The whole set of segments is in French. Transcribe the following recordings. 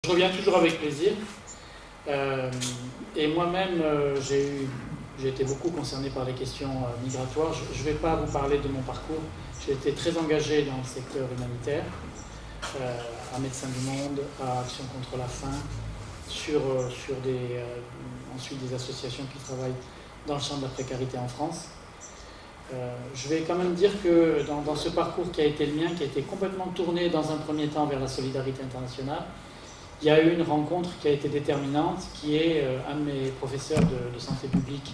Je reviens toujours avec plaisir. Et moi-même, j'ai été beaucoup concerné par les questions migratoires. Je ne vais pas vous parler de mon parcours. J'ai été très engagé dans le secteur humanitaire, à Médecins du Monde, à Action contre la faim, ensuite des associations qui travaillent dans le champ de la précarité en France. Je vais quand même dire que dans ce parcours qui a été le mien, qui a été complètement tourné dans un premier temps vers la solidarité internationale, il y a eu une rencontre qui a été déterminante, qui est un de mes professeurs de santé publique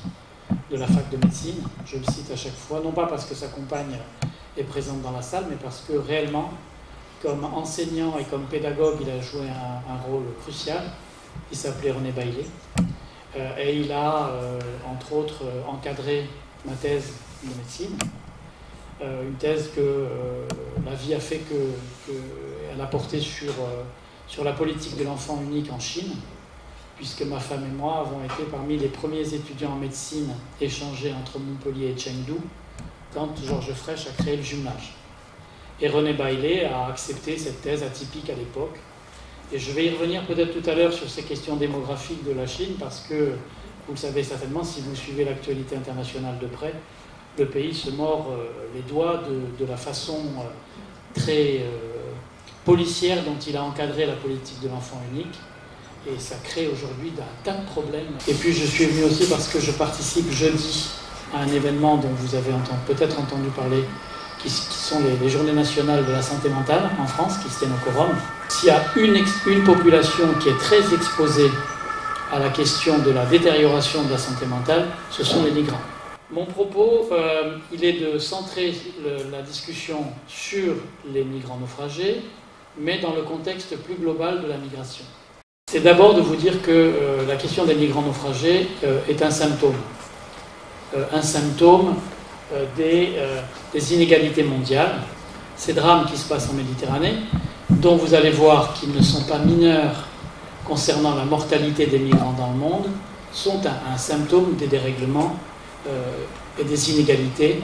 de la fac de médecine. Je le cite à chaque fois, non pas parce que sa compagne est présente dans la salle, mais parce que réellement, comme enseignant et comme pédagogue, il a joué un rôle crucial. Il s'appelait René Baillet. Et il a, entre autres, encadré ma thèse de médecine. Une thèse que la vie a fait qu'elle a porté sur la politique de l'enfant unique en Chine, puisque ma femme et moi avons été parmi les premiers étudiants en médecine échangés entre Montpellier et Chengdu, quand Georges Frêche a créé le jumelage. Et René Baillet a accepté cette thèse atypique à l'époque. Et je vais y revenir peut-être tout à l'heure sur ces questions démographiques de la Chine, parce que, vous le savez certainement, si vous suivez l'actualité internationale de près, le pays se mord les doigts de la façon très policière dont il a encadré la politique de l'enfant unique. Et ça crée aujourd'hui un tas de problèmes. Et puis je suis venu aussi parce que je participe jeudi à un événement dont vous avez peut-être entendu parler, qui sont les Journées nationales de la santé mentale en France, qui se tiennent au Quorum. S'il y a une population qui est très exposée à la question de la détérioration de la santé mentale, ce sont les migrants. Mon propos, il est de centrer la discussion sur les migrants naufragés, mais dans le contexte plus global de la migration. C'est d'abord de vous dire que la question des migrants naufragés est un symptôme des inégalités mondiales, ces drames qui se passent en Méditerranée, dont vous allez voir qu'ils ne sont pas mineurs concernant la mortalité des migrants dans le monde, sont un symptôme des dérèglements et des inégalités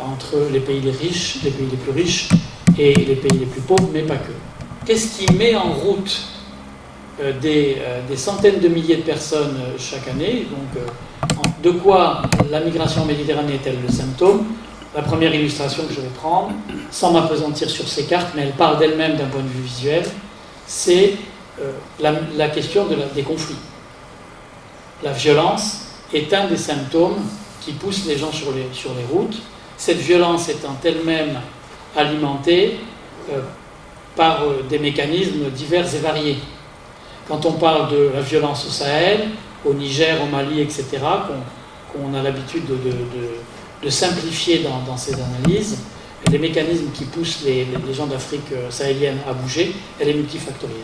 entre les pays les plus riches et les pays les plus pauvres, mais pas que. Qu'est-ce qui met en route des centaines de milliers de personnes chaque année? Donc, de quoi la migration en Méditerranée est-elle le symptôme? La première illustration que je vais prendre, sans m'appesantir sur ces cartes, mais elle parle d'elle-même d'un point de vue visuel, c'est la question des conflits. La violence est un des symptômes qui pousse les gens sur les routes, cette violence étant elle-même alimentée par des mécanismes divers et variés. Quand on parle de la violence au Sahel, au Niger, au Mali, etc., qu'on a l'habitude de simplifier dans ces analyses, les mécanismes qui poussent les gens d'Afrique sahélienne à bouger, elle est multifactorielle.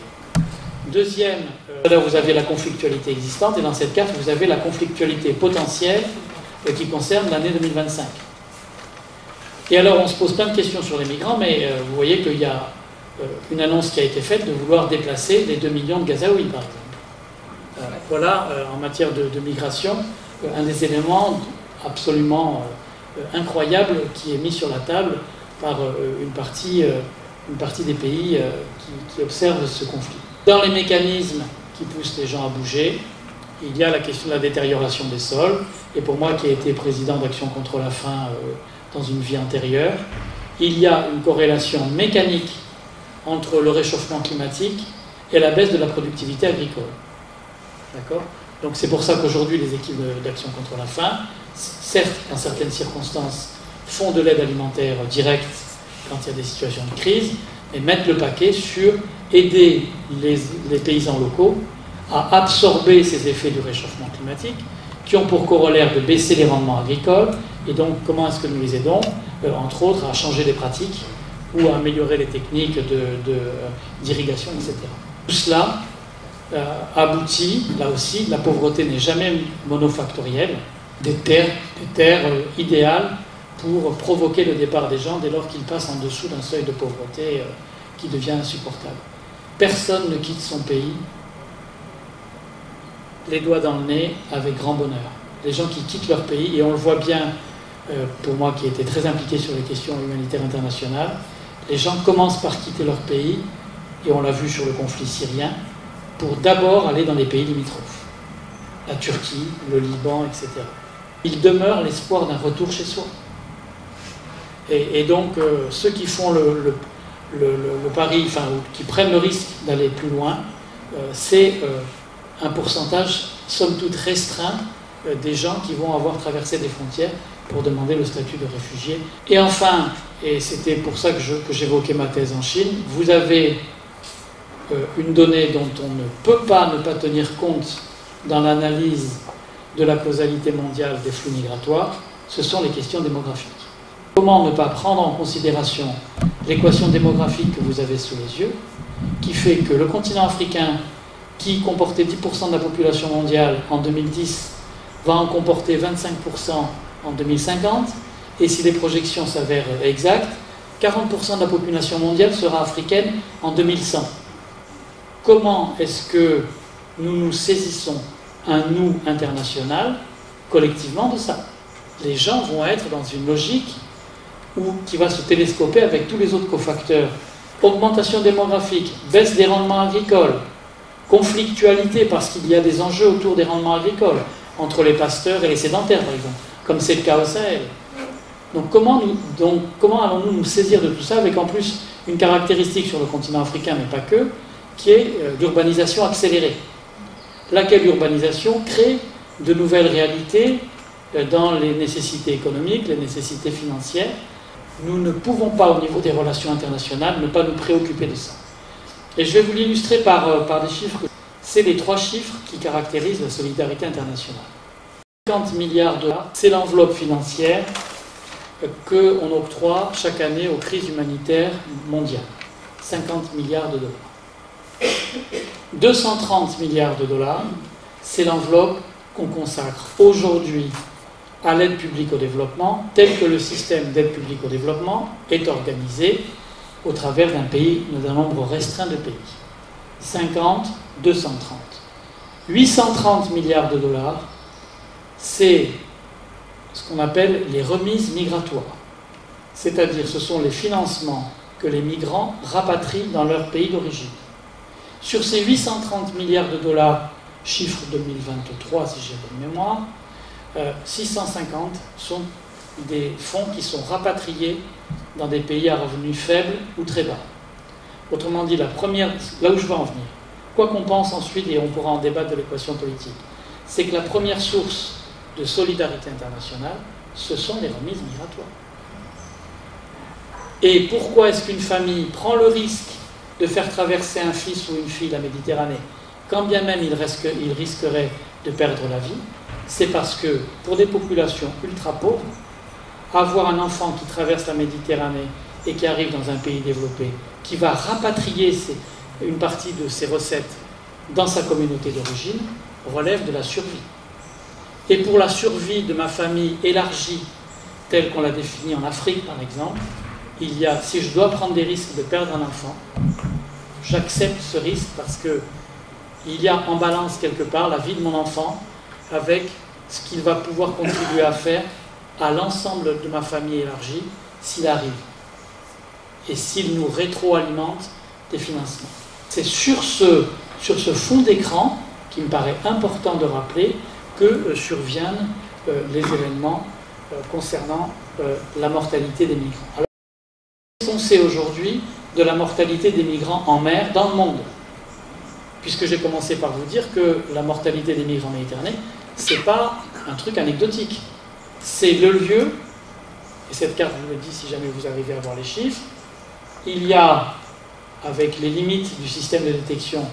Deuxième, là vous avez la conflictualité existante, et dans cette carte vous avez la conflictualité potentielle qui concerne l'année 2025. Et alors on se pose plein de questions sur les migrants, mais vous voyez qu'il y a une annonce qui a été faite de vouloir déplacer les 2 millions de Gazaouis, par exemple. Voilà, en matière de migration, un des éléments absolument incroyables qui est mis sur la table par une partie des pays qui observent ce conflit. Dans les mécanismes qui poussent les gens à bouger, il y a la question de la détérioration des sols, et pour moi qui ai été président d'Action contre la faim dans une vie antérieure, il y a une corrélation mécanique entre le réchauffement climatique et la baisse de la productivité agricole. D'accord ? Donc c'est pour ça qu'aujourd'hui les équipes d'Action contre la faim, certes dans certaines circonstances, font de l'aide alimentaire directe quand il y a des situations de crise, mais mettent le paquet sur aider les paysans locaux à absorber ces effets du réchauffement climatique qui ont pour corollaire de baisser les rendements agricoles. Et donc comment est-ce que nous les aidons ? Entre autres à changer les pratiques ou à améliorer les techniques d'irrigation, etc. Tout cela aboutit, là aussi, la pauvreté n'est jamais monofactorielle, des terres idéales pour provoquer le départ des gens dès lors qu'ils passent en dessous d'un seuil de pauvreté qui devient insupportable. Personne ne quitte son pays les doigts dans le nez avec grand bonheur. Les gens qui quittent leur pays, et on le voit bien, pour moi qui étais très impliqué sur les questions humanitaires internationales, les gens commencent par quitter leur pays, et on l'a vu sur le conflit syrien, pour d'abord aller dans les pays limitrophes, la Turquie, le Liban, etc. Il demeure l'espoir d'un retour chez soi. Et donc, ceux qui font le pari, enfin, qui prennent le risque d'aller plus loin, c'est un pourcentage, somme toute restreint, des gens qui vont avoir traversé des frontières pour demander le statut de réfugié. Et enfin, et c'était pour ça que j'évoquais ma thèse en Chine, vous avez une donnée dont on ne peut pas ne pas tenir compte dans l'analyse de la causalité mondiale des flux migratoires, ce sont les questions démographiques. Comment ne pas prendre en considération l'équation démographique que vous avez sous les yeux, qui fait que le continent africain, qui comportait 10% de la population mondiale en 2010, va en comporter 25% en 2050, et si les projections s'avèrent exactes, 40% de la population mondiale sera africaine en 2100. Comment est-ce que nous nous saisissons un nous international collectivement de ça? Les gens vont être dans une logique qui va se télescoper avec tous les autres cofacteurs. Augmentation démographique, baisse des rendements agricoles, conflictualité parce qu'il y a des enjeux autour des rendements agricoles, entre les pasteurs et les sédentaires par exemple, comme c'est le cas au Sahel. Donc comment allons-nous nous saisir de tout ça, avec en plus une caractéristique sur le continent africain, mais pas que, qui est l'urbanisation accélérée, laquelle urbanisation crée de nouvelles réalités dans les nécessités économiques, les nécessités financières. Nous ne pouvons pas, au niveau des relations internationales, ne pas nous préoccuper de ça. Et je vais vous l'illustrer par des chiffres. C'est les 3 chiffres qui caractérisent la solidarité internationale. 50 milliards de dollars, c'est l'enveloppe financière qu'on octroie chaque année aux crises humanitaires mondiales. 50 milliards de dollars. 230 milliards de dollars, c'est l'enveloppe qu'on consacre aujourd'hui à l'aide publique au développement, tel que le système d'aide publique au développement est organisé au travers d'un nombre restreint de pays. 50, 230. 830 milliards de dollars, c'est ce qu'on appelle les remises migratoires. C'est-à-dire, ce sont les financements que les migrants rapatrient dans leur pays d'origine. Sur ces 830 milliards de dollars, chiffre 2023 si j'ai bonne mémoire, 650 sont des fonds qui sont rapatriés dans des pays à revenus faibles ou très bas. Autrement dit, là où je veux en venir, quoi qu'on pense ensuite, et on pourra en débattre de l'équation politique, c'est que la première source de solidarité internationale, ce sont les remises migratoires. Et pourquoi est-ce qu'une famille prend le risque de faire traverser un fils ou une fille la Méditerranée, quand bien même il risquerait de perdre la vie? C'est parce que, pour des populations ultra pauvres, avoir un enfant qui traverse la Méditerranée et qui arrive dans un pays développé, qui va rapatrier une partie de ses recettes dans sa communauté d'origine, relève de la survie. Et pour la survie de ma famille élargie, telle qu'on l'a définie en Afrique par exemple, si je dois prendre des risques de perdre un enfant, j'accepte ce risque parce qu'il y a en balance quelque part la vie de mon enfant avec ce qu'il va pouvoir contribuer à faire à l'ensemble de ma famille élargie s'il arrive et s'il nous rétroalimente des financements. C'est sur ce fond d'écran qu'il me paraît important de rappeler que surviennent les événements concernant la mortalité des migrants. Alors, qu'est-ce qu'on sait aujourd'hui de la mortalité des migrants en mer dans le monde? Puisque j'ai commencé par vous dire que la mortalité des migrants méditerranéens, ce n'est pas un truc anecdotique. C'est le lieu, et cette carte vous le dit si jamais vous arrivez à voir les chiffres, il y a, avec les limites du système de détection,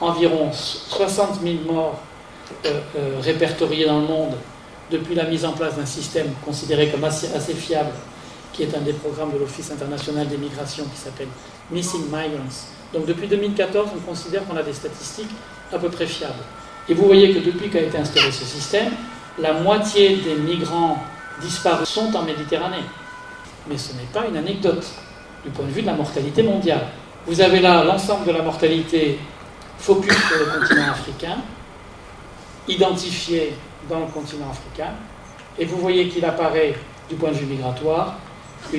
environ 60 000 morts répertoriés dans le monde depuis la mise en place d'un système considéré comme assez fiable, qui est un des programmes de l'Office international des migrations qui s'appelle Missing Migrants. Donc depuis 2014, on considère qu'on a des statistiques à peu près fiables. Et vous voyez que depuis qu'a été instauré ce système, la moitié des migrants disparus sont en Méditerranée. Mais ce n'est pas une anecdote du point de vue de la mortalité mondiale. Vous avez là l'ensemble de la mortalité focus sur le continent africain, identifié dans le continent africain, et vous voyez qu'il apparaît, du point de vue migratoire, un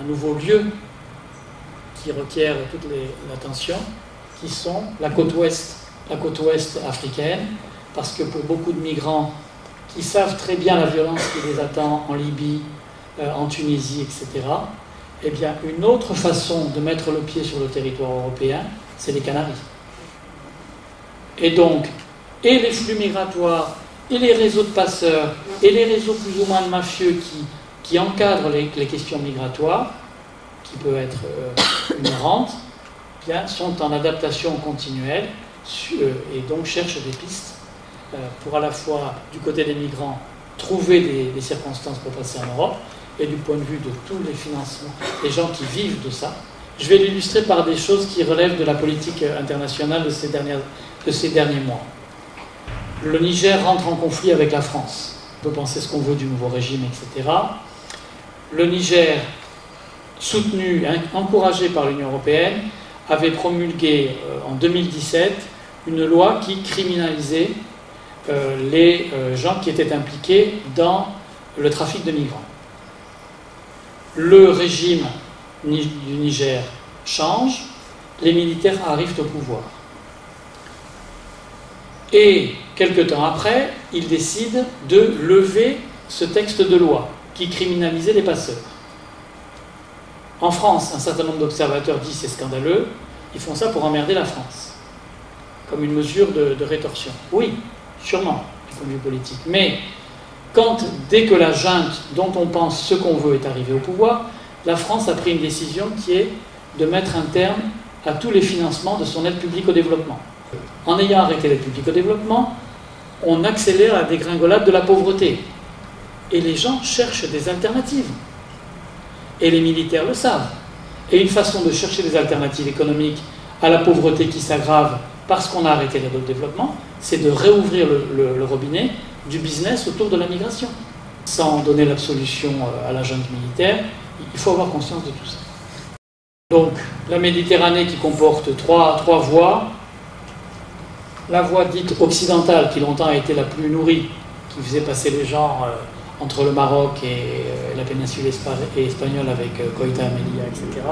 nouveau lieu qui requiert toute l'attention, qui sont la côte ouest africaine, parce que pour beaucoup de migrants qui savent très bien la violence qui les attend en Libye, en Tunisie, etc., eh bien, une autre façon de mettre le pied sur le territoire européen, c'est les Canaries. Et donc, et les flux migratoires, et les réseaux de passeurs, et les réseaux plus ou moins de mafieux qui encadrent les questions migratoires, qui peut être une rente, bien, sont en adaptation continuelle et donc cherchent des pistes pour à la fois, du côté des migrants, trouver des circonstances pour passer en Europe, et du point de vue de tous les financements, les gens qui vivent de ça. Je vais l'illustrer par des choses qui relèvent de la politique internationale de ces derniers mois. Le Niger rentre en conflit avec la France. On peut penser ce qu'on veut du nouveau régime, etc. Le Niger, soutenu, encouragé par l'Union européenne, avait promulgué en 2017 une loi qui criminalisait les gens qui étaient impliqués dans le trafic de migrants. Le régime du Niger change, les militaires arrivent au pouvoir. Et quelque temps après, ils décident de lever ce texte de loi qui criminalisait les passeurs. En France, un certain nombre d'observateurs disent c'est scandaleux, ils font ça pour emmerder la France, comme une mesure de rétorsion. Oui, sûrement, du point de vue politique. Mais dès que la junte dont on pense ce qu'on veut est arrivée au pouvoir, la France a pris une décision qui est de mettre un terme à tous les financements de son aide publique au développement. En ayant arrêté l'aide publique au développement, on accélère la dégringolade de la pauvreté. Et les gens cherchent des alternatives. Et les militaires le savent. Et une façon de chercher des alternatives économiques à la pauvreté qui s'aggrave parce qu'on a arrêté l'aide au développement, c'est de réouvrir le robinet du business autour de la migration. Sans donner l'absolution à la junte militaire, il faut avoir conscience de tout ça. Donc, la Méditerranée qui comporte trois voies. La voie dite occidentale, qui longtemps a été la plus nourrie, qui faisait passer les gens entre le Maroc et la péninsule espagnole avec Ceuta, Melilla, etc.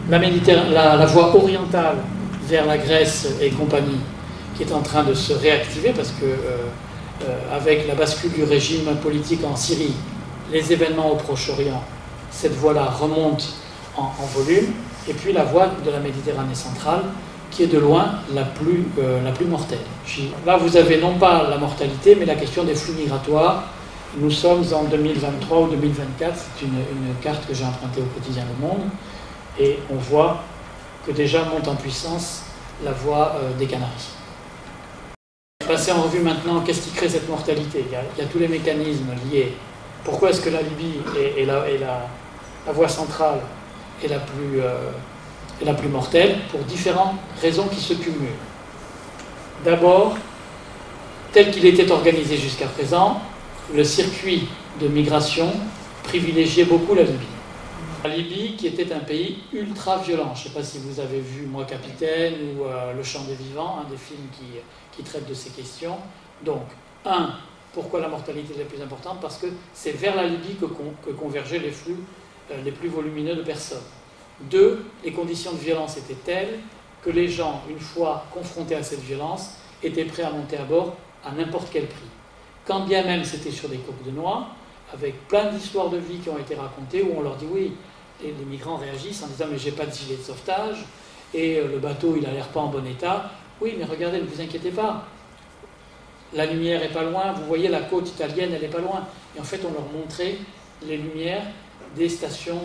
La voie orientale vers la Grèce et compagnie, qui est en train de se réactiver parce que avec la bascule du régime politique en Syrie, les événements au Proche-Orient, cette voie-là remonte en volume, et puis la voie de la Méditerranée centrale, qui est de loin la plus mortelle. Là, vous avez non pas la mortalité, mais la question des flux migratoires. Nous sommes en 2023 ou 2024, c'est une carte que j'ai empruntée au quotidien Le Monde, et on voit que déjà monte en puissance la voie des Canaries. Passer en revue maintenant, qu'est-ce qui crée cette mortalité? Il y a tous les mécanismes liés. Pourquoi est-ce que la Libye est la voie centrale est la plus mortelle? Pour différentes raisons qui se cumulent. D'abord, tel qu'il était organisé jusqu'à présent, le circuit de migration privilégiait beaucoup la Libye. La Libye qui était un pays ultra violent. Je ne sais pas si vous avez vu Moi Capitaine ou Le Chant des Vivants, un des films qui traite de ces questions. Donc, pourquoi la mortalité est la plus importante? Parce que c'est vers la Libye que convergeaient les flux les plus volumineux de personnes. 2, les conditions de violence étaient telles que les gens, une fois confrontés à cette violence, étaient prêts à monter à bord à n'importe quel prix. Quand bien même c'était sur des coques de noix, avec plein d'histoires de vie qui ont été racontées, où on leur dit oui, les migrants réagissent en disant mais j'ai pas de gilet de sauvetage, et le bateau il a l'air pas en bon état. Oui, mais regardez, ne vous inquiétez pas, la lumière est pas loin, vous voyez la côte italienne, elle est pas loin. Et en fait, on leur montrait les lumières des stations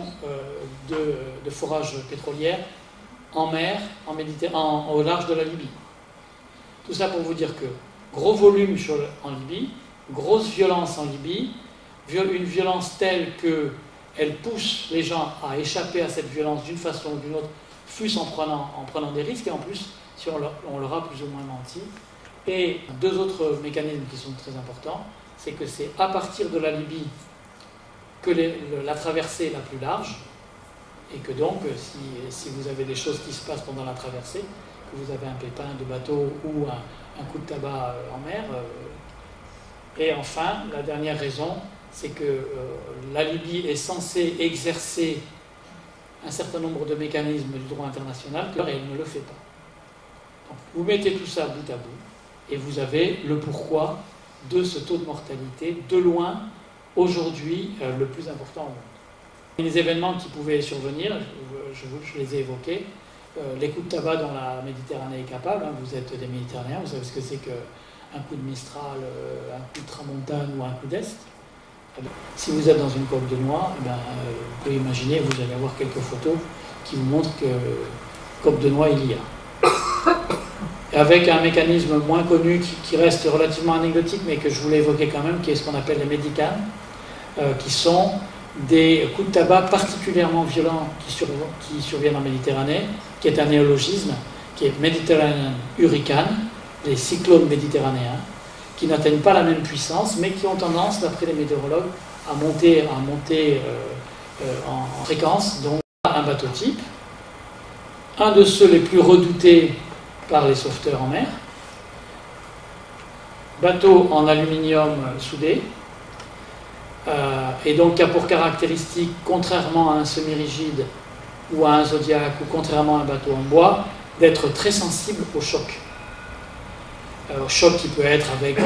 de forage pétrolière en mer, au large de la Libye. Tout ça pour vous dire que gros volume en Libye, grosse violence en Libye, une violence telle qu'elle pousse les gens à échapper à cette violence d'une façon ou d'une autre, fût-ce en prenant des risques, et en plus, si on leur a plus ou moins menti. Et 2 autres mécanismes qui sont très importants, c'est que c'est à partir de la Libye que la traversée est la plus large, et que donc, si vous avez des choses qui se passent pendant la traversée, que vous avez un pépin de bateau ou un coup de tabac en mer. Et enfin, la dernière raison, c'est que la Libye est censée exercer un certain nombre de mécanismes du droit international, et elle ne le fait pas. Donc, vous mettez tout ça bout à bout, et vous avez le pourquoi de ce taux de mortalité, de loin, aujourd'hui, le plus important au monde. Les événements qui pouvaient survenir, je les ai évoqués, les coups de tabac dont la Méditerranée est capable, hein, vous êtes des Méditerranéens, vous savez ce que c'est qu'un coup de Mistral, un coup de Tramontane ou un coup d'Est. Si vous êtes dans une coque de noix, eh bien, vous pouvez imaginer, vous allez avoir quelques photos qui vous montrent que coque de noix il y a. Et avec un mécanisme moins connu qui reste relativement anecdotique, mais que je voulais évoquer quand même, qui est ce qu'on appelle les médicanes, qui sont des coups de tabac particulièrement violents qui surviennent en Méditerranée, qui est un néologisme, qui est Mediterranean Hurricane, les cyclones méditerranéens, qui n'atteignent pas la même puissance, mais qui ont tendance, d'après les météorologues, à monter en fréquence. Donc, un bateau type, un de ceux les plus redoutés par les sauveteurs en mer, bateau en aluminium soudé, et donc qui a pour caractéristique, contrairement à un semi-rigide ou à un Zodiac, ou contrairement à un bateau en bois, d'être très sensible au choc. Choc qui peut être avec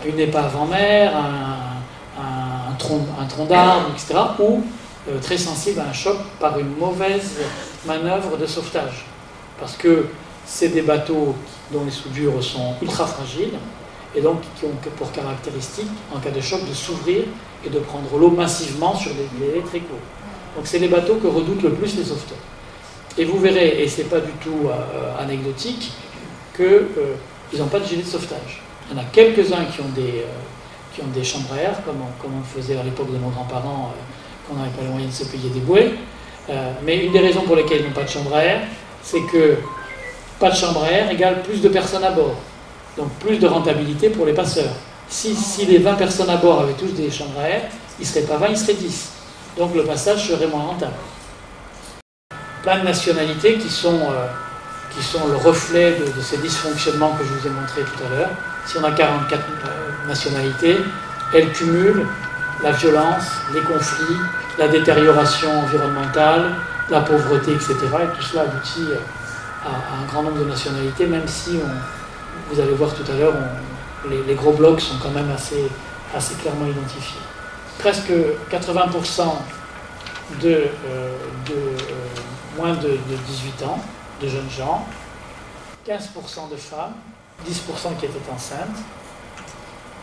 une épave en mer, un tronc d'arbre, etc., ou très sensible à un choc par une mauvaise manœuvre de sauvetage. Parce que c'est des bateaux dont les soudures sont ultra fragiles, et donc qui ont pour caractéristique, en cas de choc, de s'ouvrir et de prendre l'eau massivement sur des délais très courts. Donc c'est les bateaux que redoutent le plus les sauveteurs. Et vous verrez, et c'est pas du tout anecdotique, qu'ils n'ont pas de gilet de sauvetage. Il y en a quelques-uns qui ont des chambres à air, comme on faisait à l'époque de nos grands-parents, quand on n'avait pas les moyens de se payer des bouées. Mais une des raisons pour lesquelles ils n'ont pas de chambre à air, c'est que pas de chambre à air égale plus de personnes à bord. Donc plus de rentabilité pour les passeurs. Si les 20 personnes à bord avaient tous des chambres à air, ils ne seraient pas 20, ils seraient 10. Donc le passage serait moins rentable. Plein de nationalités qui sont le reflet de ces dysfonctionnements que je vous ai montrés tout à l'heure. Si on a 44 nationalités, elles cumulent la violence, les conflits, la détérioration environnementale, la pauvreté, etc. Et tout cela aboutit à un grand nombre de nationalités, même si, vous allez voir tout à l'heure, les gros blocs sont quand même assez clairement identifiés. Presque 80% de moins de 18 ans, de jeunes gens, 15% de femmes, 10% qui étaient enceintes,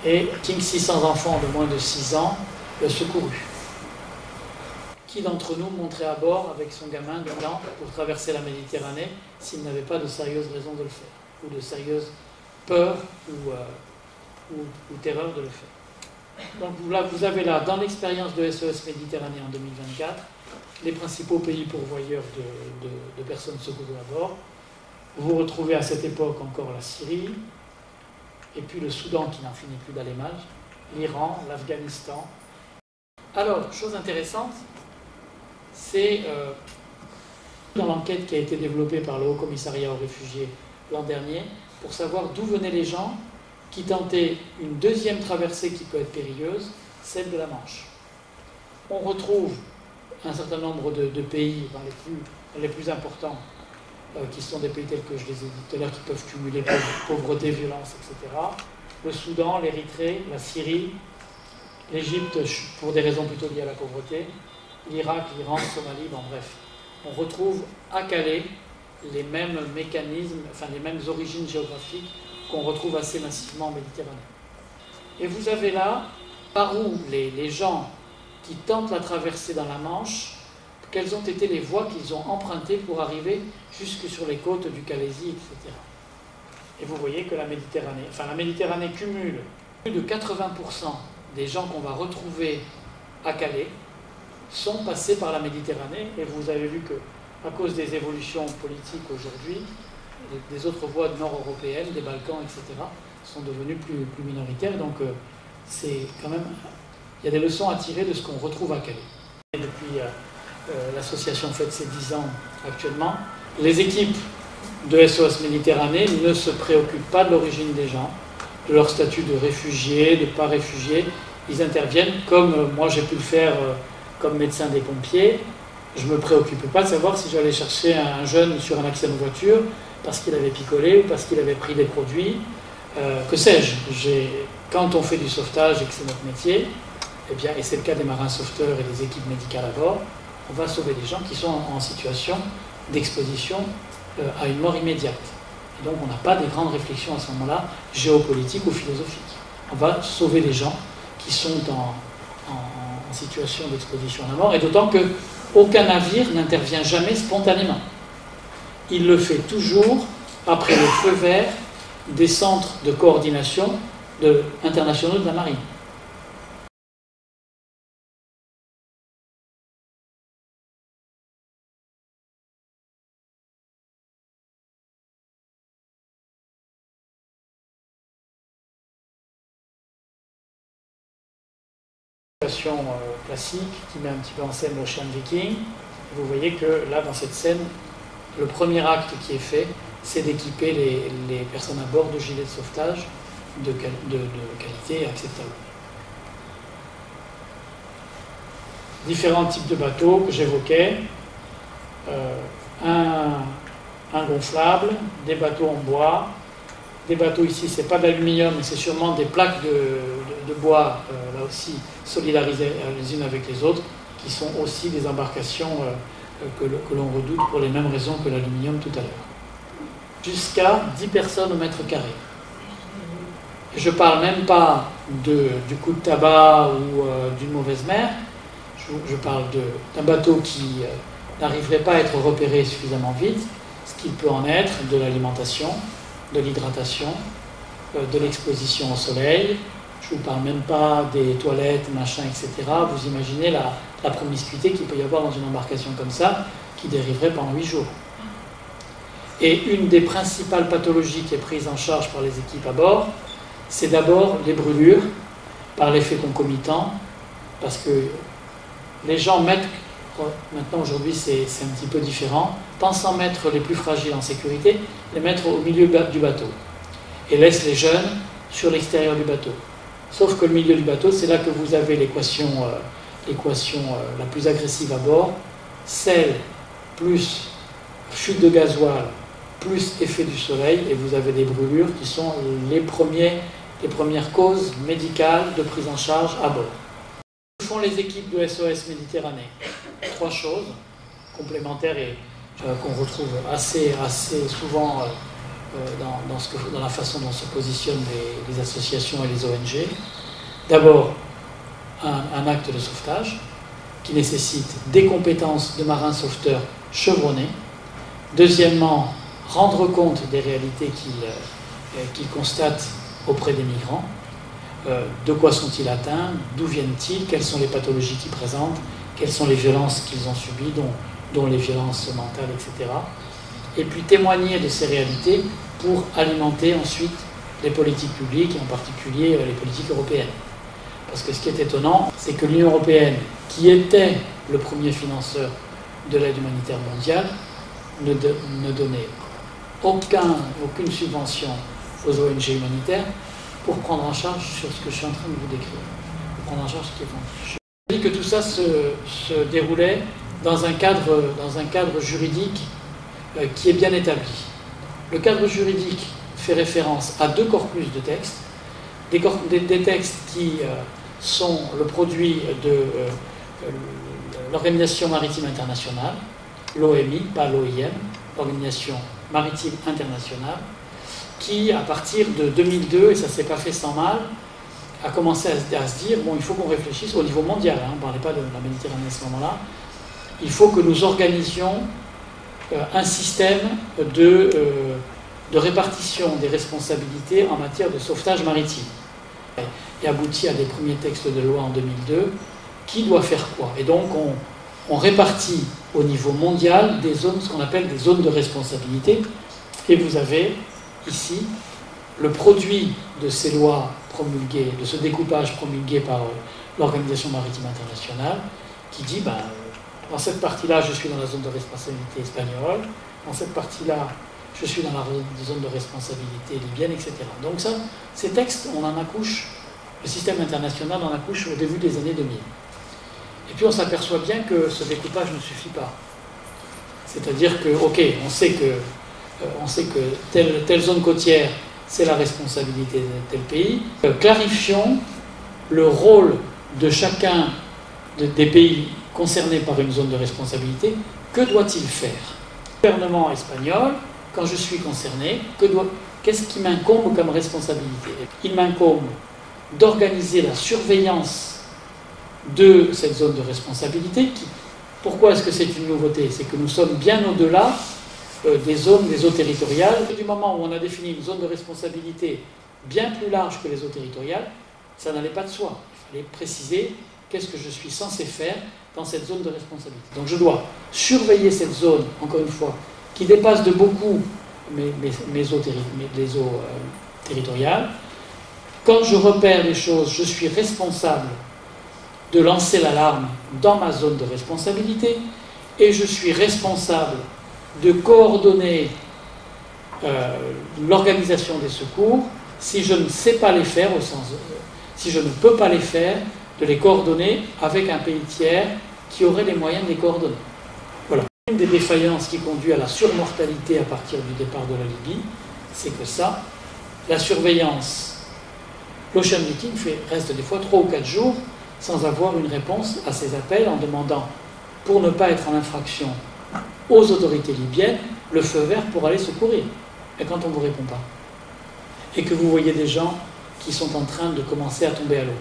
et 600 enfants de moins de 6 ans secourus. Qui d'entre nous monterait à bord avec son gamin dedans pour traverser la Méditerranée s'il n'avait pas de sérieuses raisons de le faire, ou de sérieuses peurs ou terreur de le faire. Donc là, vous avez là, dans l'expérience de SOS Méditerranée en 2024, les principaux pays pourvoyeurs de personnes secourées à bord. Vous retrouvez à cette époque encore la Syrie, et puis le Soudan qui n'en finit plus d'aller mal, l'Iran, l'Afghanistan. Alors, chose intéressante, c'est dans l'enquête qui a été développée par le Haut Commissariat aux réfugiés l'an dernier, pour savoir d'où venaient les gens qui tentaient une deuxième traversée qui peut être périlleuse, celle de la Manche. On retrouve un certain nombre de pays, les plus importants, qui sont des pays tels que je les ai dit tout à l'heure, qui peuvent cumuler pauvreté, violence, etc. Le Soudan, l'Érythrée, la Syrie, l'Égypte pour des raisons plutôt liées à la pauvreté, l'Irak, l'Iran, la Somalie, bon bref. On retrouve à Calais les mêmes mécanismes, enfin les mêmes origines géographiques qu'on retrouve assez massivement en Méditerranée. Et vous avez là, par où les gens qui tentent la traversée dans la Manche, quelles ont été les voies qu'ils ont empruntées pour arriver jusque sur les côtes du Calaisie, etc. Et vous voyez que la Méditerranée cumule plus de 80% des gens qu'on va retrouver à Calais sont passés par la Méditerranée, et vous avez vu que, à cause des évolutions politiques aujourd'hui, des autres voies nord-européennes, des Balkans, etc., sont devenues plus minoritaires. Donc, c'est quand même, il y a des leçons à tirer de ce qu'on retrouve à Calais. Et depuis l'association fête ses 10 ans actuellement, les équipes de SOS Méditerranée ne se préoccupent pas de l'origine des gens, de leur statut de réfugiés, de pas réfugiés. Ils interviennent comme moi j'ai pu le faire comme médecin des pompiers, Je ne me préoccupais pas de savoir si j'allais chercher un jeune sur un accident de voiture parce qu'il avait picolé ou parce qu'il avait pris des produits, que sais-je. Quand on fait du sauvetage et que c'est notre métier, eh bien, et c'est le cas des marins sauveteurs et des équipes médicales à bord, on va sauver des gens qui sont en situation d'exposition à une mort immédiate. Et donc on n'a pas des grandes réflexions à ce moment-là, géopolitiques ou philosophiques. On va sauver des gens qui sont en situation d'exposition à la mort, et d'autant qu'aucun navire n'intervient jamais spontanément. Il le fait toujours après le feu vert des centres de coordination internationaux de la marine. Classique qui met un petit peu en scène l'Ocean Viking. Vous voyez que là, dans cette scène, le premier acte qui est fait, c'est d'équiper les personnes à bord de gilets de sauvetage de qualité acceptable. Différents types de bateaux que j'évoquais, un gonflable, des bateaux en bois. Des bateaux ici, c'est pas d'aluminium, mais c'est sûrement des plaques de bois, là aussi solidarisées les unes avec les autres, qui sont aussi des embarcations que l'on redoute pour les mêmes raisons que l'aluminium tout à l'heure. Jusqu'à 10 personnes au mètre carré. Je ne parle même pas du coup de tabac ou d'une mauvaise mer, je parle d'un bateau qui n'arriverait pas à être repéré suffisamment vite, ce qu'il peut en être de l'alimentation, de l'hydratation, de l'exposition au soleil. Je ne vous parle même pas des toilettes, machin, etc. Vous imaginez la promiscuité qu'il peut y avoir dans une embarcation comme ça, qui dériverait pendant 8 jours. Et une des principales pathologies qui est prise en charge par les équipes à bord, c'est d'abord les brûlures, par l'effet concomitant, parce que les gens mettent, maintenant aujourd'hui c'est un petit peu différent, pensant mettre les plus fragiles en sécurité, les mettre au milieu du bateau, et laissent les jeunes sur l'extérieur du bateau. Sauf que le milieu du bateau, c'est là que vous avez l'équation la plus agressive à bord, sel plus chute de gasoil plus effet du soleil, et vous avez des brûlures qui sont les premières causes médicales de prise en charge à bord. Que font les équipes de SOS Méditerranée? 3 choses complémentaires et qu'on retrouve assez souvent dans la façon dont se positionnent les associations et les ONG. D'abord, un acte de sauvetage qui nécessite des compétences de marins sauveteurs chevronnés. Deuxièmement, rendre compte des réalités qu'ils constatent auprès des migrants. De quoi sont-ils atteints? D'où viennent-ils? Quelles sont les pathologies qu'ils présentent? Quelles sont les violences qu'ils ont subies, dont les violences mentales, etc. Et puis témoigner de ces réalités pour alimenter ensuite les politiques publiques, et en particulier les politiques européennes. Parce que ce qui est étonnant, c'est que l'Union européenne, qui était le premier financeur de l'aide humanitaire mondiale, ne donnait aucune subvention aux ONG humanitaires pour prendre en charge sur ce que je suis en train de vous décrire. Pour prendre en charge ce qui est en train. Je dis que tout ça se déroulait dans un cadre juridique qui est bien établi. Le cadre juridique fait référence à 2 corpus de textes, des textes qui sont le produit de l'Organisation maritime internationale, l'OMI, pas l'OIM, l'Organisation maritime internationale, qui, à partir de 2002, et ça ne s'est pas fait sans mal, a commencé à se dire, bon, il faut qu'on réfléchisse au niveau mondial, on ne parlait pas de la Méditerranée à ce moment-là, il faut que nous organisions un système de répartition des responsabilités en matière de sauvetage maritime. Et aboutit à des premiers textes de loi en 2002, qui doit faire quoi? Et donc on répartit au niveau mondial des zones, ce qu'on appelle des zones de responsabilité, et vous avez ici le produit de ces lois promulguées, de ce découpage promulgué par l'Organisation maritime internationale, qui dit, dans cette partie-là, je suis dans la zone de responsabilité espagnole, dans cette partie-là, je suis dans la zone de responsabilité libyenne, etc. Donc ça, ces textes, on en accouche, le système international en accouche au début des années 2000. Et puis on s'aperçoit bien que ce découpage ne suffit pas. C'est-à-dire que, ok, on sait que telle zone côtière, c'est la responsabilité de tel pays. Clarifions le rôle de chacun des pays concernés par une zone de responsabilité. Que doit-il faire? Le gouvernement espagnol, quand je suis concerné, qu'est-ce qui m'incombe comme responsabilité? Il m'incombe d'organiser la surveillance de cette zone de responsabilité. Pourquoi est-ce que c'est une nouveauté? C'est que nous sommes bien au-delà des eaux territoriales. Du moment où on a défini une zone de responsabilité bien plus large que les eaux territoriales, ça n'allait pas de soi. Il fallait préciser qu'est-ce que je suis censé faire dans cette zone de responsabilité. Donc je dois surveiller cette zone, encore une fois, qui dépasse de beaucoup les eaux territoriales. Quand je repère les choses, je suis responsable de lancer l'alarme dans ma zone de responsabilité et je suis responsable de coordonner l'organisation des secours. Si je ne sais pas les faire, si je ne peux pas les faire, de les coordonner avec un pays tiers qui aurait les moyens de les coordonner. Voilà. Une des défaillances qui conduit à la surmortalité à partir du départ de la Libye, c'est que ça, la surveillance, l'Ocean Viking reste des fois 3 ou 4 jours sans avoir une réponse à ces appels en demandant, pour ne pas être en infraction aux autorités libyennes, le feu vert pour aller secourir. Et quand on ne vous répond pas, et que vous voyez des gens qui sont en train de commencer à tomber à l'eau.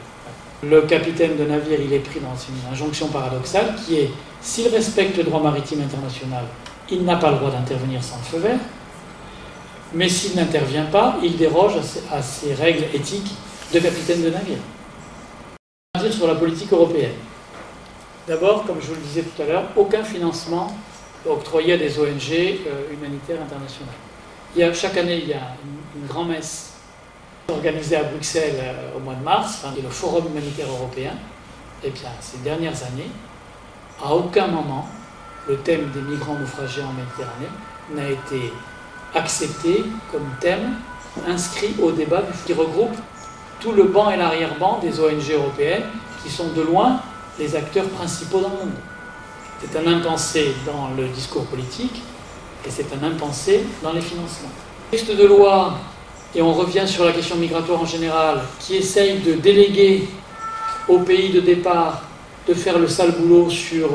Le capitaine de navire, il est pris dans une injonction paradoxale qui est, s'il respecte le droit maritime international, il n'a pas le droit d'intervenir sans le feu vert, mais s'il n'intervient pas, il déroge à ses règles éthiques de capitaine de navire. On va dire sur la politique européenne. D'abord, comme je vous le disais tout à l'heure, aucun financement octroyé à des ONG humanitaires internationales. Chaque année, il y a une grand-messe organisée à Bruxelles au mois de mars, qui est le Forum humanitaire européen. Et bien, ces dernières années, à aucun moment, le thème des migrants naufragés en Méditerranée n'a été accepté comme thème inscrit au débat qui regroupe tout le banc et l'arrière-banc des ONG européennes qui sont de loin les acteurs principaux dans le monde. C'est un impensé dans le discours politique et c'est un impensé dans les financements. Texte de loi, et on revient sur la question migratoire en général, qui essaye de déléguer au pays de départ de faire le sale boulot sur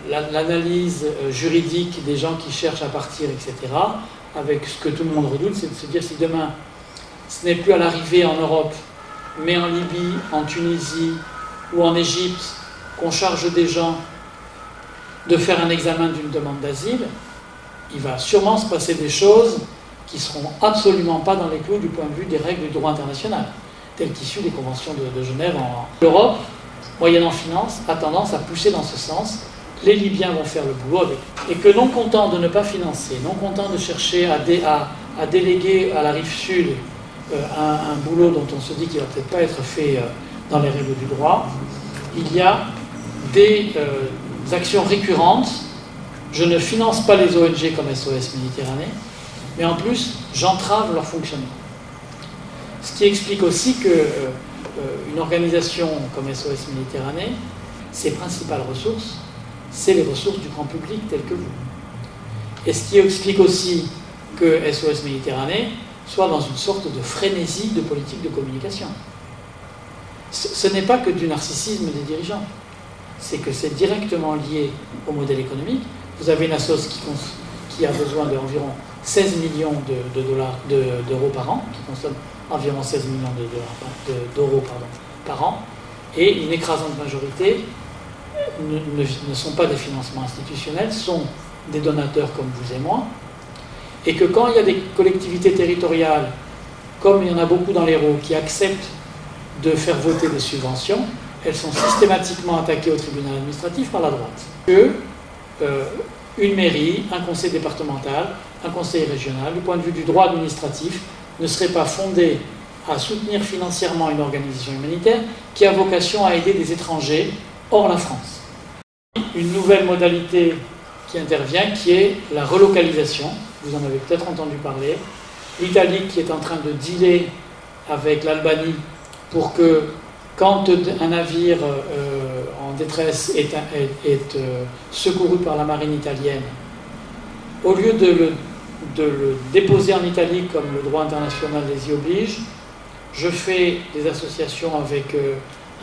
l'analyse juridique des gens qui cherchent à partir, etc. Avec ce que tout le monde redoute, c'est de se dire si demain ce n'est plus à l'arrivée en Europe, mais en Libye, en Tunisie ou en Égypte, qu'on charge des gens de faire un examen d'une demande d'asile, il va sûrement se passer des choses qui ne seront absolument pas dans les clous du point de vue des règles du droit international, telles qu'issues des conventions de Genève. L'Europe, moyennant finance, a tendance à pousser dans ce sens. Les Libyens vont faire le boulot avec. Et que non content de ne pas financer, non content de chercher à déléguer à la rive sud un boulot dont on se dit qu'il ne va peut-être pas être fait dans les règles du droit, il y a des actions récurrentes. Je ne finance pas les ONG comme SOS Méditerranée, mais en plus, j'entrave leur fonctionnement. Ce qui explique aussi qu'une organisation comme SOS Méditerranée, ses principales ressources, c'est les ressources du grand public telles que vous. Et ce qui explique aussi que SOS Méditerranée soit dans une sorte de frénésie de politique de communication. Ce n'est pas que du narcissisme des dirigeants, c'est que c'est directement lié au modèle économique. Vous avez une assoce qui a besoin d'environ 16 millions d'euros par an, qui consomme environ 16 millions d'euros par an, et une écrasante majorité ne sont pas des financements institutionnels, sont des donateurs comme vous et moi, et que quand il y a des collectivités territoriales, comme il y en a beaucoup dans l'Hérault, qui acceptent de faire voter des subventions, elles sont systématiquement attaquées au tribunal administratif par la droite. Une mairie, un conseil départemental, un conseil régional, du point de vue du droit administratif, ne serait pas fondé à soutenir financièrement une organisation humanitaire qui a vocation à aider des étrangers hors la France. Une nouvelle modalité qui intervient, qui est la relocalisation. Vous en avez peut-être entendu parler. L'Italie qui est en train de dealer avec l'Albanie pour que, quand un navire en détresse est secouru par la marine italienne, au lieu de le déposer en Italie comme le droit international les y oblige, je fais des associations avec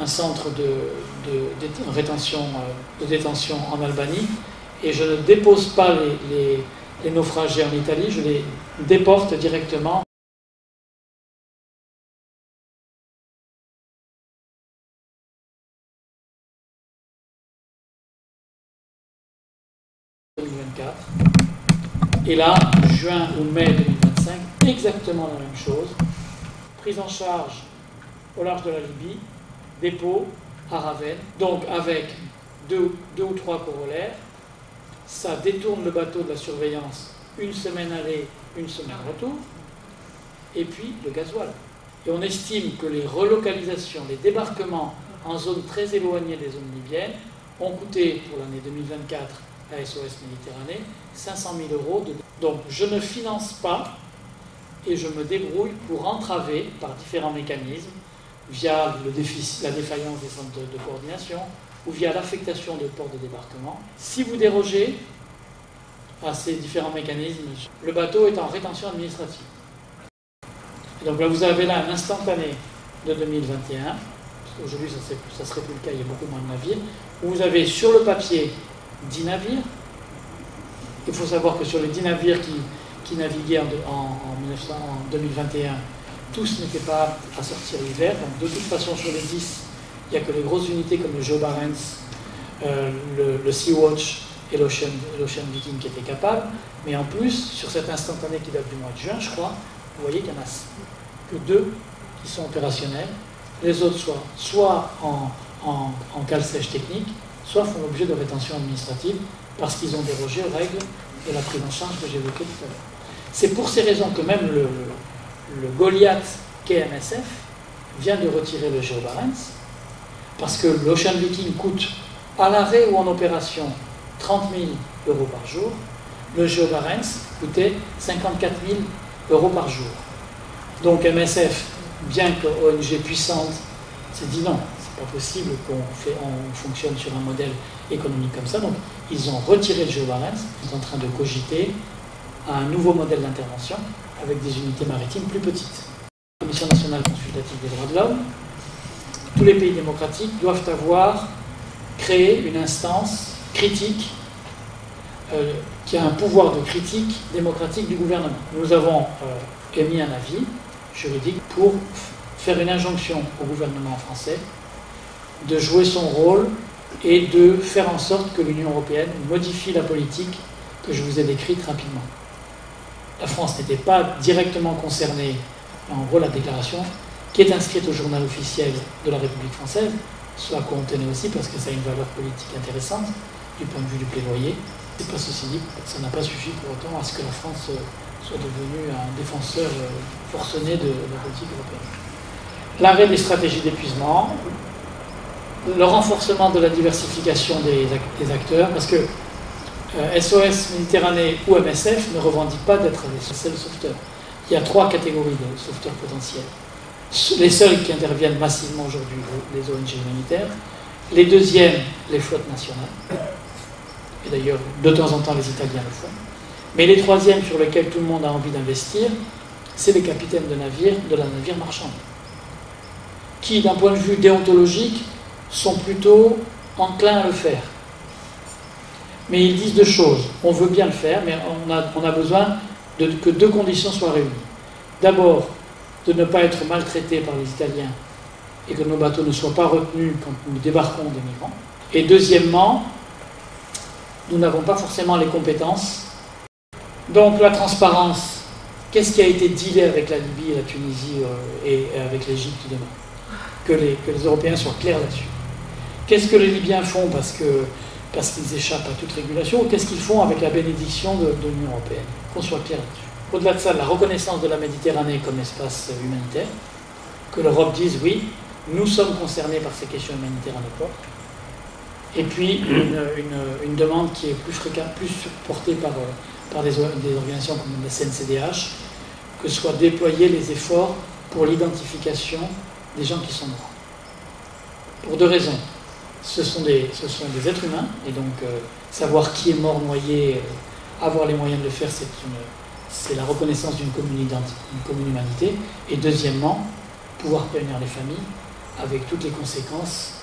un centre de détention en Albanie, et je ne dépose pas les naufragés en Italie, je les déporte directement. Et là, juin ou mai 2025, exactement la même chose. Prise en charge au large de la Libye, dépôt à Ravenne, donc avec deux ou trois corollaires. Ça détourne le bateau de la surveillance, une semaine aller, une semaine retour, et puis le gasoil. Et on estime que les relocalisations, les débarquements en zones très éloignées des zones libyennes ont coûté pour l'année 2024 à SOS Méditerranée 500 000 €. Donc je ne finance pas et je me débrouille pour entraver par différents mécanismes, via la défaillance des centres de coordination ou via l'affectation de ports de débarquement. Si vous dérogez à ces différents mécanismes, le bateau est en rétention administrative. Et donc là, vous avez là un instantané de 2021, parce qu'aujourd'hui ça ne serait plus le cas, il y a beaucoup moins de navires, où vous avez sur le papier 10 navires. Il faut savoir que sur les 10 navires qui naviguaient en 2021, tous n'étaient pas à sortir l'hiver. Donc de toute façon, sur les 10, il n'y a que les grosses unités comme le Geo Barents, le Sea-Watch et l'Ocean Viking qui étaient capables. Mais en plus, sur cet instantané qui date du mois de juin, je crois, vous voyez qu'il n'y en a que 2 qui sont opérationnels. Les autres soit en cale sèche technique, soit font l'objet de rétention administrative parce qu'ils ont dérogé aux règles de la prise en charge que j'évoquais tout à l'heure. C'est pour ces raisons que même le Goliath KMSF vient de retirer le Geo Barents, parce que l'Ocean Viking coûte à l'arrêt ou en opération 30 000 € par jour, le Geo Barents coûtait 54 000 € par jour. Donc MSF, bien que ONG puissante, s'est dit non, c'est pas possible qu'on fonctionne sur un modèle économique comme ça. Donc ils ont retiré le Geo Barents, ils sont en train de cogiter à un nouveau modèle d'intervention avec des unités maritimes plus petites. La Commission nationale consultative des droits de l'homme, tous les pays démocratiques doivent avoir créé une instance critique qui a un pouvoir de critique démocratique du gouvernement. Nous avons émis un avis juridique pour faire une injonction au gouvernement français de jouer son rôle et de faire en sorte que l'Union européenne modifie la politique que je vous ai décrite rapidement. La France n'était pas directement concernée, en gros la déclaration, qui est inscrite au journal officiel de la République française, soit qu'on tenait aussi parce que ça a une valeur politique intéressante du point de vue du plaidoyer. C'est pas ceci dit, ça n'a pas suffi pour autant à ce que la France soit devenue un défenseur forcené de la politique européenne. L'arrêt des stratégies d'épuisement, le renforcement de la diversification des acteurs, parce que SOS Méditerranée ou MSF ne revendiquent pas d'être les seuls sauveteurs. Il y a 3 catégories de sauveteurs potentiels. Les seuls qui interviennent massivement aujourd'hui, les ONG humanitaires. Les deuxièmes, les flottes nationales. Et d'ailleurs, de temps en temps, les Italiens le font. Mais les troisièmes sur lesquels tout le monde a envie d'investir, c'est les capitaines de navires, de la navire marchande, qui, d'un point de vue déontologique, sont plutôt enclins à le faire. Mais ils disent 2 choses. On veut bien le faire, mais on a besoin que 2 conditions soient réunies. D'abord, de ne pas être maltraités par les Italiens et que nos bateaux ne soient pas retenus quand nous débarquons des migrants. Et deuxièmement, nous n'avons pas forcément les compétences. Donc la transparence, qu'est-ce qui a été dealé avec la Libye, la Tunisie et avec l'Égypte demain? Que les Européens soient clairs là-dessus. Qu'est-ce que les Libyens font parce qu'ils échappent à toute régulation, ou qu'est-ce qu'ils font avec la bénédiction de l'Union européenne? Qu'on soit clair là-dessus. Au-delà de ça, la reconnaissance de la Méditerranée comme espace humanitaire, que l'Europe dise oui, nous sommes concernés par ces questions humanitaires à nos portes, et puis une demande qui est plus portée par des organisations comme la CNCDH, que soient déployés les efforts pour l'identification des gens qui sont morts. Pour 2 raisons. ce sont des êtres humains, et donc savoir qui est mort noyé, avoir les moyens de le faire, c'est la reconnaissance d'une commune humanité. Et deuxièmement, pouvoir prévenir les familles avec toutes les conséquences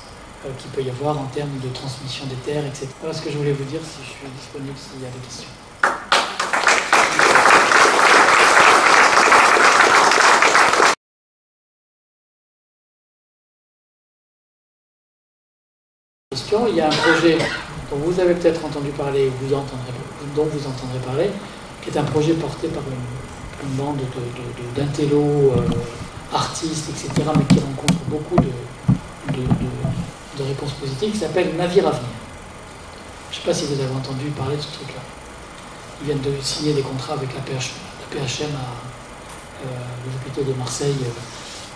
qu'il peut y avoir en termes de transmission des terres, etc. Voilà ce que je voulais vous dire, si je suis disponible s'il y a des questions. Il y a un projet dont vous avez peut-être entendu parler, dont vous entendrez parler, qui est un projet porté par une bande d'intellos, artistes, etc., mais qui rencontre beaucoup de réponses positives, qui s'appelle Navire Avenir. Je ne sais pas si vous avez entendu parler de ce truc-là. Ils viennent de signer des contrats avec la PHM les hôpitaux de Marseille.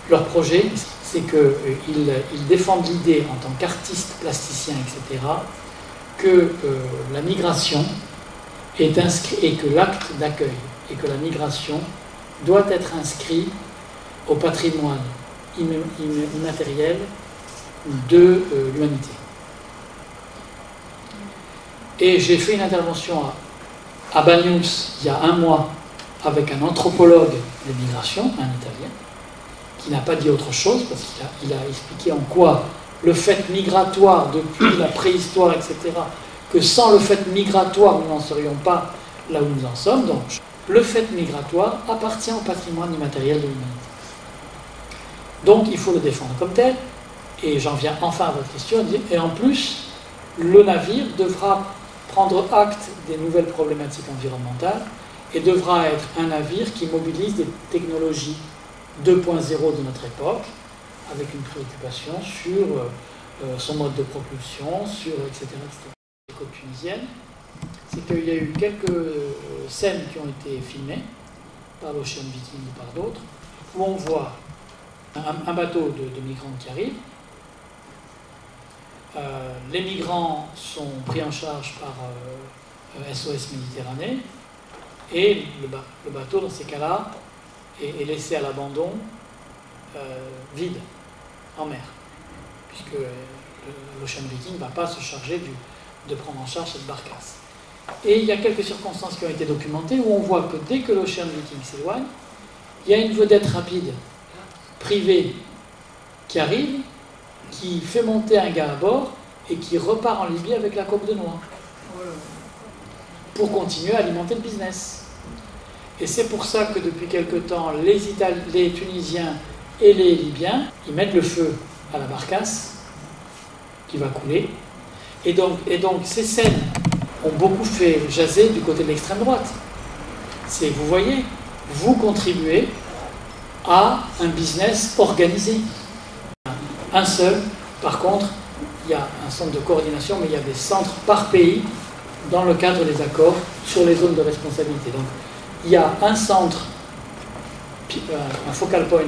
Leur projet, c'est qu'ils défendent l'idée, en tant qu'artistes, plasticiens, etc., que la migration est inscrite, et que l'acte d'accueil, et que la migration doit être inscrit au patrimoine immatériel de l'humanité. Et j'ai fait une intervention à Bagnous il y a un mois avec un anthropologue des migrations, un Italien, qui n'a pas dit autre chose, parce qu'il a expliqué en quoi le fait migratoire depuis la préhistoire, etc., que sans le fait migratoire, nous n'en serions pas là où nous en sommes. Donc, le fait migratoire appartient au patrimoine immatériel de l'humanité. Donc, il faut le défendre comme tel. Et j'en viens enfin à votre question. Et en plus, le navire devra prendre acte des nouvelles problématiques environnementales et devra être un navire qui mobilise des technologies 2.0 de notre époque, avec une préoccupation sur son mode de propulsion, sur etc. La côte tunisienne, c'est qu'il y a eu quelques scènes qui ont été filmées par l'Ocean Viking ou par d'autres, où on voit un bateau de migrants qui arrive. Les migrants sont pris en charge par SOS Méditerranée, et le bateau, dans ces cas-là, est laissé à l'abandon vide, en mer, puisque l'Ocean Viking ne va pas se charger de prendre en charge cette barcasse. Et il y a quelques circonstances qui ont été documentées où on voit que dès que l'Ocean Viking s'éloigne, il y a une vedette rapide, privée, qui arrive, qui fait monter un gars à bord et qui repart en Libye avec la coque de noix pour continuer à alimenter le business. Et c'est pour ça que depuis quelque temps, les Tunisiens et les Libyens, ils mettent le feu à la barcasse qui va couler. Et donc ces scènes ont beaucoup fait jaser du côté de l'extrême droite. Vous voyez, vous contribuez à un business organisé. Un seul, par contre, il y a un centre de coordination, mais il y a des centres par pays dans le cadre des accords sur les zones de responsabilité. Donc, il y a un centre, un focal point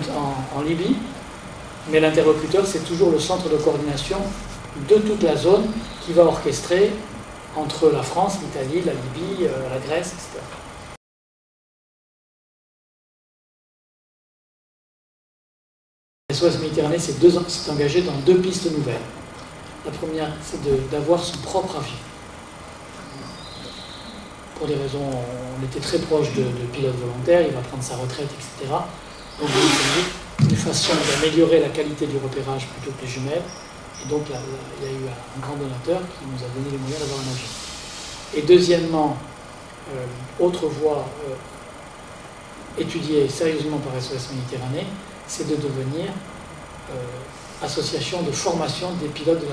en Libye, mais l'interlocuteur, c'est toujours le centre de coordination de toute la zone qui va orchestrer entre la France, l'Italie, la Libye, la Grèce, etc. SOS Méditerranée s'est engagé dans 2 pistes nouvelles. La première, c'est d'avoir son propre avion. Pour des raisons, on était très proche de pilotes volontaires, il va prendre sa retraite, etc. Donc une façon d'améliorer la qualité du repérage plutôt que les jumelles. Et donc là, il y a eu un grand donateur qui nous a donné les moyens d'avoir un avion. Et deuxièmement, autre voie étudiée sérieusement par SOS Méditerranée, c'est de devenir association de formation des pilotes des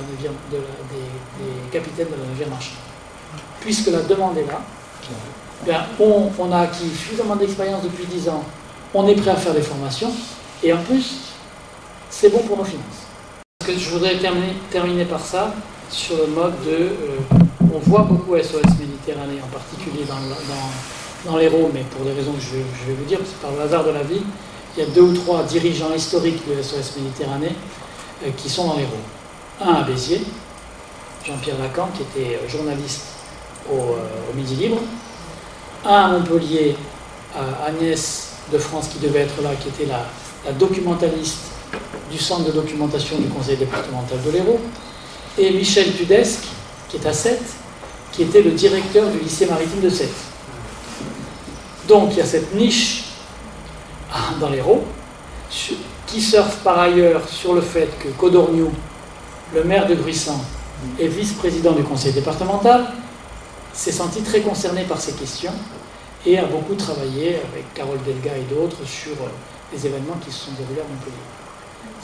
capitaines de la navire marchand. Puisque la demande est là, bien, on a acquis suffisamment d'expérience depuis 10 ans, on est prêt à faire des formations, et en plus, c'est bon pour nos finances. Parce que je voudrais terminer par ça, sur le mode on voit beaucoup SOS Méditerranée, en particulier dans l'Hérault, mais pour des raisons que je vais vous dire, c'est par le hasard de la vie, il y a 2 ou 3 dirigeants historiques de SOS Méditerranée qui sont dans l'Hérault. Un à Béziers, Jean-Pierre Lacan, qui était journaliste au Midi Libre. Un à Montpellier, Agnès de France, qui devait être là, qui était la documentaliste du centre de documentation du conseil départemental de l'Hérault. et Michel Tudesque, qui est à Sète, qui était le directeur du lycée maritime de Sète. Donc il y a cette niche dans l'Hérault, qui surfe par ailleurs sur le fait que Codorniou, le maire de Gruissant, et vice-président du conseil départemental, s'est senti très concerné par ces questions et a beaucoup travaillé avec Carole Delga et d'autres sur les événements qui se sont déroulés à Montpellier.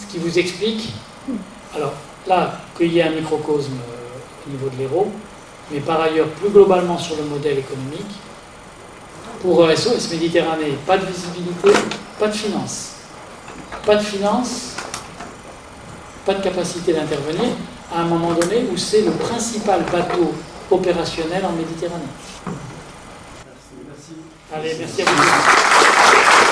Ce qui vous explique, alors là, qu'il y ait un microcosme au niveau de l'Hérault, mais par ailleurs, plus globalement sur le modèle économique, pour SOS Méditerranée, pas de visibilité, pas de finances. Pas de finances, pas de capacité d'intervenir à un moment donné où c'est le principal bateau opérationnel en Méditerranée. Merci. Allez, merci à vous.